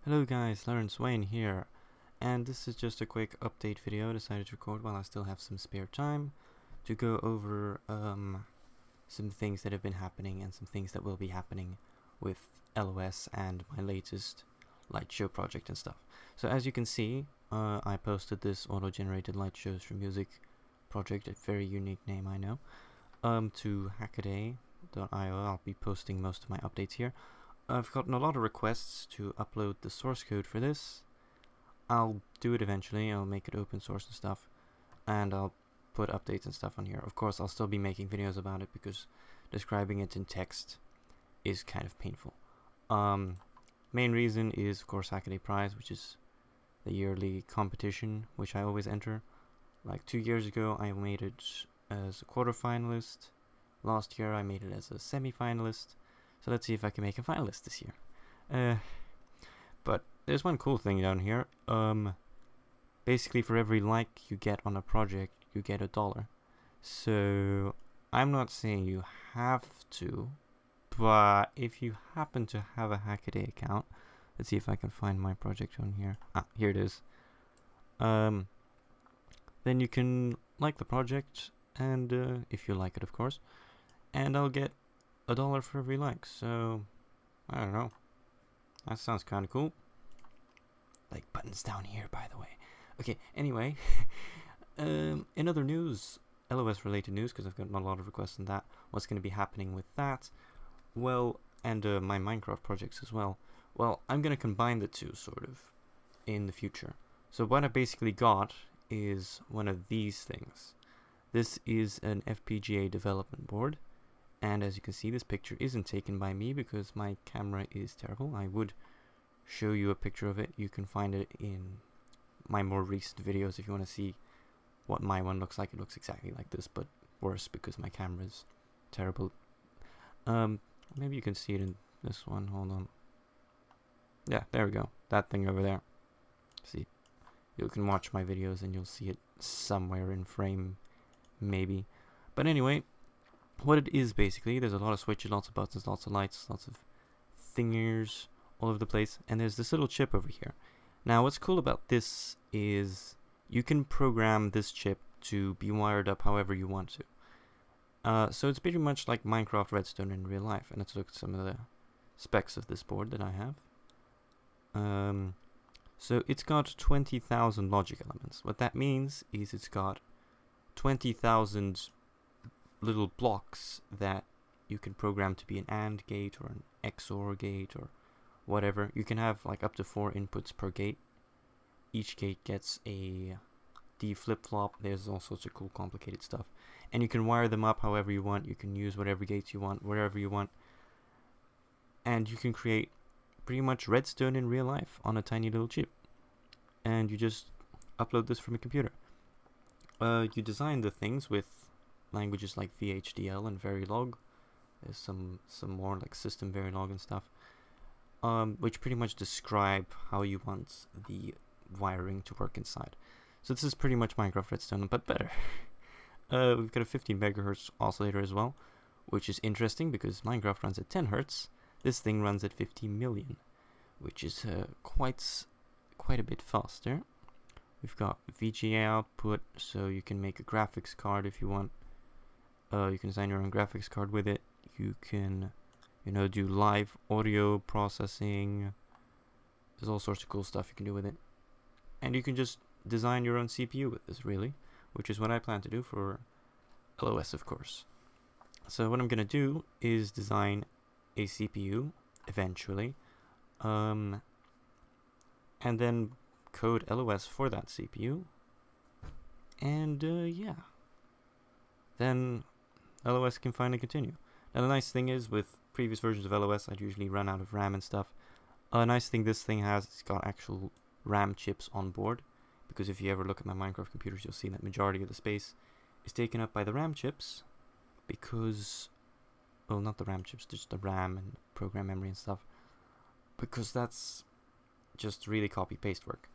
Hello guys, Lawrence Wayne here, and this is just a quick update video I decided to record while I still have some spare time to go over some things that have been happening and some things that will be happening with LOS and my latest light show project and stuff. So as you can see, I posted this auto-generated light shows for music project, a very unique name I know, to hackaday.io. I'll be posting most of my updates here. I've gotten a lot of requests to upload the source code for this. I'll do it eventually. I'll make it open source and stuff, and I'll put updates and stuff on here. Of course, I'll still be making videos about it because describing it in text is kind of painful. Main reason is, of course, Hackaday Prize, which is the yearly competition which I always enter. Like 2 years ago, I made it as a quarterfinalist. Last year, I made it as a semi-finalist. So let's see if I can make a finalist this year. But there's one cool thing down here. Basically for every like you get on a project, you get $1. So I'm not saying you have to, but if you happen to have a Hackaday account, let's see if I can find my project on here. Here it is. Then you can like the project, and if you like it, of course, and I'll get $1 for every like. So I don't know, that sounds kind of cool. Like buttons down here, by the way. Okay, anyway, in other news, LOS related news, because I've gotten a lot of requests on that, what's going to be happening with that, well, and my Minecraft projects as well. Well, I'm going to combine the two sort of in the future. So what I basically got is one of these things. This is an FPGA development board. And as you can see, this picture isn't taken by me because my camera is terrible. I would show you a picture of it. You can find it in my more recent videos if you want to see what my one looks like. It looks exactly like this, but worse because my camera is terrible. Maybe you can see it in this one. Hold on. Yeah, there we go. That thing over there. See, you can watch my videos and you'll see it somewhere in frame, maybe. But anyway, what it is basically, there's a lot of switches, lots of buttons, lots of lights, lots of thingers all over the place, and there's this little chip over here. Now what's cool about this is you can program this chip to be wired up however you want to. So it's pretty much like Minecraft Redstone in real life, and let's look at some of the specs of this board that I have. So it's got 20,000 logic elements. What that means is it's got 20,000 little blocks that you can program to be an AND gate or an XOR gate or whatever. You can have like up to 4 inputs per gate. Each gate gets a D flip-flop. There's all sorts of cool complicated stuff, and you can wire them up however you want. You can use whatever gates you want wherever you want, and you can create pretty much Redstone in real life on a tiny little chip, and you just upload this from a computer. You design the things with languages like VHDL and Verilog. There's some more like System Verilog and stuff, which pretty much describe how you want the wiring to work inside. So this is pretty much Minecraft Redstone, but better. We've got a 15 megahertz oscillator as well, which is interesting because Minecraft runs at 10 hertz. This thing runs at 50 million, which is quite a bit faster. We've got VGA output, so you can make a graphics card if you want. You can design your own graphics card with it. You can, do live audio processing. There's all sorts of cool stuff you can do with it. And you can just design your own CPU with this, really, which is what I plan to do for LOS, of course. So what I'm going to do is design a CPU eventually, and then code LOS for that CPU. And yeah. Then LOS can finally continue. Now the nice thing is, with previous versions of LOS, I'd usually run out of RAM and stuff. A nice thing this thing has, it's got actual RAM chips on board, because if you ever look at my Minecraft computers, you'll see that majority of the space is taken up by the RAM chips, because, well, not the RAM chips, just the RAM and program memory and stuff, because that's just really copy-paste work.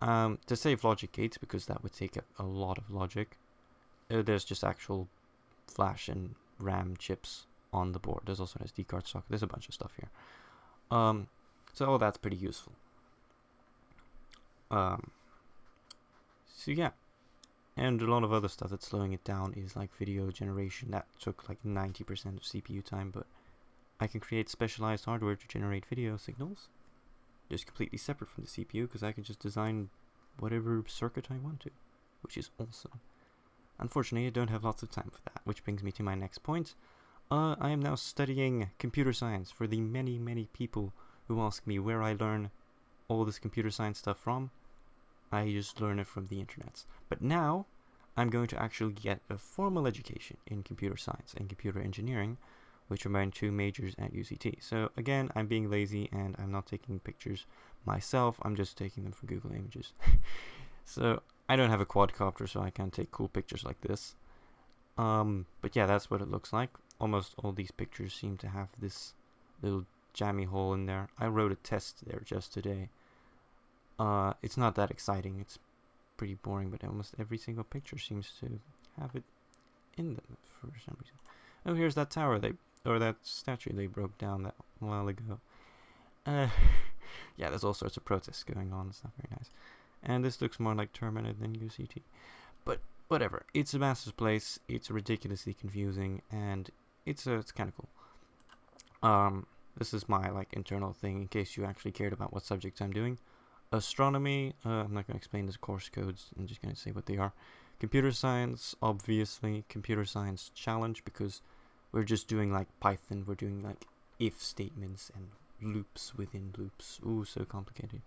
To save logic gates, because that would take up a lot of logic, there's just actual flash and RAM chips on the board. There's also an SD card socket. There's a bunch of stuff here. So all that's pretty useful. Um, so yeah, and a lot of other stuff that's slowing it down is like video generation. That took like 90% of CPU time, but I can create specialized hardware to generate video signals, just completely separate from the CPU, because I can just design whatever circuit I want to, which is awesome. Unfortunately, I don't have lots of time for that, which brings me to my next point. I am now studying computer science for the many people who ask me where I learn all this computer science stuff from. I just learn it from the internet. But now, I'm going to actually get a formal education in computer science and computer engineering, which are my two majors at UCT. So again, I'm being lazy and I'm not taking pictures myself, I'm just taking them from Google Images. So I don't have a quadcopter, so I can't take cool pictures like this. But yeah, that's what it looks like. Almost all these pictures seem to have this little jammy hole in there. I wrote a test there just today. It's not that exciting, it's pretty boring, but almost every single picture seems to have it in them for some reason. Oh, here's that tower or that statue they broke down that a while ago. Yeah, there's all sorts of protests going on, it's not very nice. And this looks more like Terminal than UCT. But whatever, it's a master's place, it's ridiculously confusing, and it's kind of cool. This is my like internal thing in case you actually cared about what subjects I'm doing. Astronomy, I'm not going to explain the course codes, I'm just going to say what they are. Computer science, obviously, computer science challenge, because we're just doing like Python, we're doing like if statements and loops within loops. Ooh, so complicated.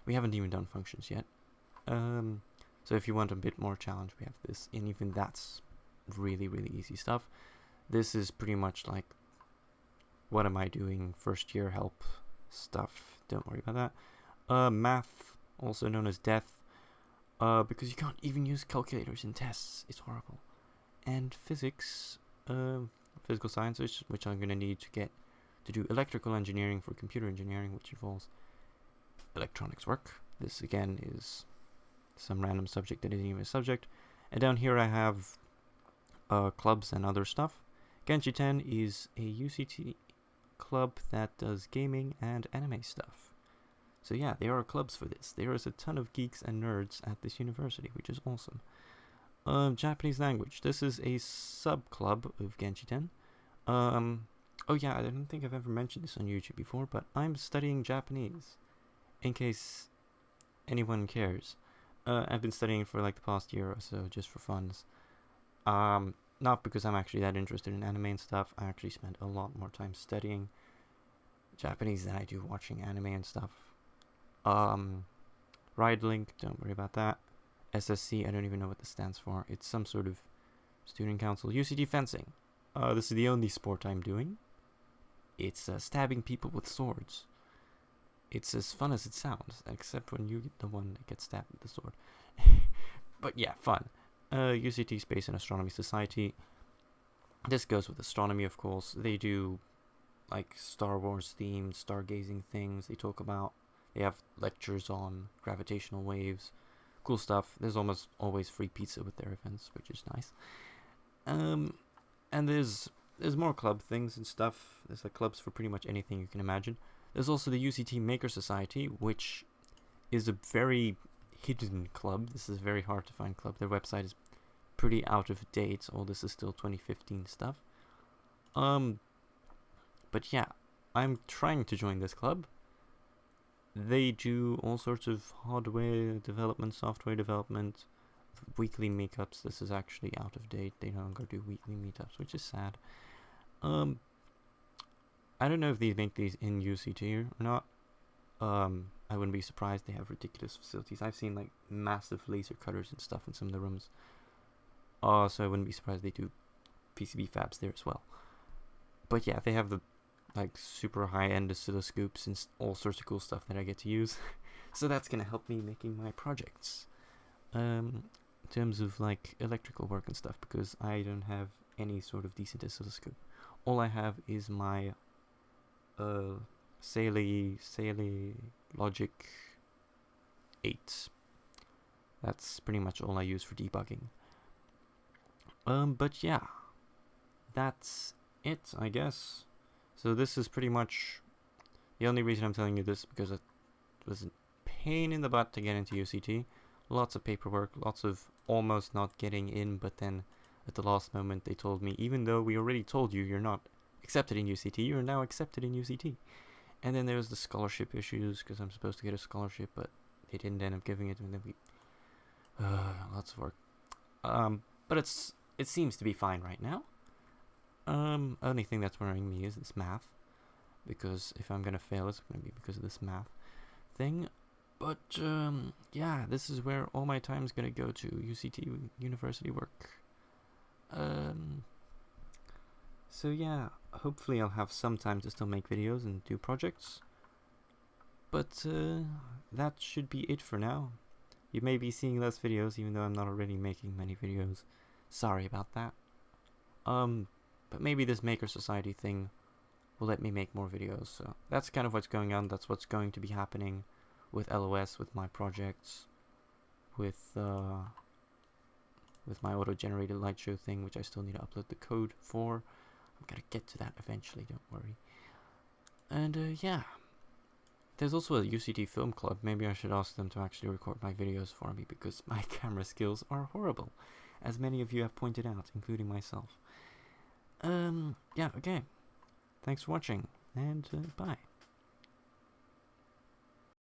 We haven't even done functions yet. So if you want a bit more challenge, we have this, and even that's really easy stuff. This is pretty much like, what am I doing, first year help stuff, don't worry about that. Math, also known as death, because you can't even use calculators in tests, it's horrible. And physics, physical sciences, which I'm going to need to get to do electrical engineering for computer engineering, which involves electronics work. This again is some random subject that isn't even a subject. And down here I have clubs and other stuff. Genji 10 is a UCT club that does gaming and anime stuff. So yeah, there are clubs for this. There is a ton of geeks and nerds at this university, which is awesome. Japanese language. This is a sub-club of Genji 10. Oh yeah, I don't think I've ever mentioned this on YouTube before, but I'm studying Japanese, in case anyone cares. I've been studying for like the past year or so, just for funs. Not because I'm actually that interested in anime and stuff. I actually spend a lot more time studying Japanese than I do watching anime and stuff. Ride Link, don't worry about that. SSC, I don't even know what this stands for. It's some sort of student council. UCT fencing. This is the only sport I'm doing. It's stabbing people with swords. It's as fun as it sounds, except when you're the one that gets stabbed with the sword. But yeah, fun. UCT Space and Astronomy Society. This goes with astronomy, of course. They do like Star Wars themed stargazing things. They have lectures on gravitational waves. Cool stuff. There's almost always free pizza with their events, which is nice. And there's more club things and stuff. There's like clubs for pretty much anything you can imagine. There's also the UCT Maker Society, which is a very hidden club. This is a very hard to find club. Their website is pretty out of date. All this is still 2015 stuff. But yeah, I'm trying to join this club. They do all sorts of hardware development, software development, weekly meetups. This is actually out of date. They no longer do weekly meetups, which is sad. I don't know if they make these in UCT or not. I wouldn't be surprised. They have ridiculous facilities. I've seen like massive laser cutters and stuff in some of the rooms. So I wouldn't be surprised they do PCB fabs there as well. But yeah, they have the like super high-end oscilloscopes and all sorts of cool stuff that I get to use. So that's gonna help me making my projects. In terms of like electrical work and stuff, because I don't have any sort of decent oscilloscope. All I have is my Saley Logic 8. That's pretty much all I use for debugging. But yeah, that's it, I guess. So this is pretty much the only reason I'm telling you this, because it was a pain in the butt to get into UCT. Lots of paperwork, lots of almost not getting in, but then at the last moment they told me, even though we already told you you're not accepted in UCT, you're now accepted in UCT. And then there was the scholarship issues, because I'm supposed to get a scholarship, but they didn't end up giving it, and then we... lots of work. But it seems to be fine right now. Only thing that's worrying me is this math, because if I'm gonna fail, it's gonna be because of this math thing. But yeah, this is where all my time is gonna go to, UCT university work. So yeah, hopefully I'll have some time to still make videos and do projects. But that should be it for now. You may be seeing less videos, even though I'm not already making many videos. Sorry about that. But maybe this Maker Society thing will let me make more videos. So that's kind of what's going on. That's what's going to be happening with LOS, with my projects, with my auto-generated light show thing, which I still need to upload the code for. I'm gonna get to that eventually, don't worry. And yeah, there's also a UCT film club. Maybe I should ask them to actually record my videos for me, because my camera skills are horrible, as many of you have pointed out, including myself. Yeah, okay. Thanks for watching, and bye.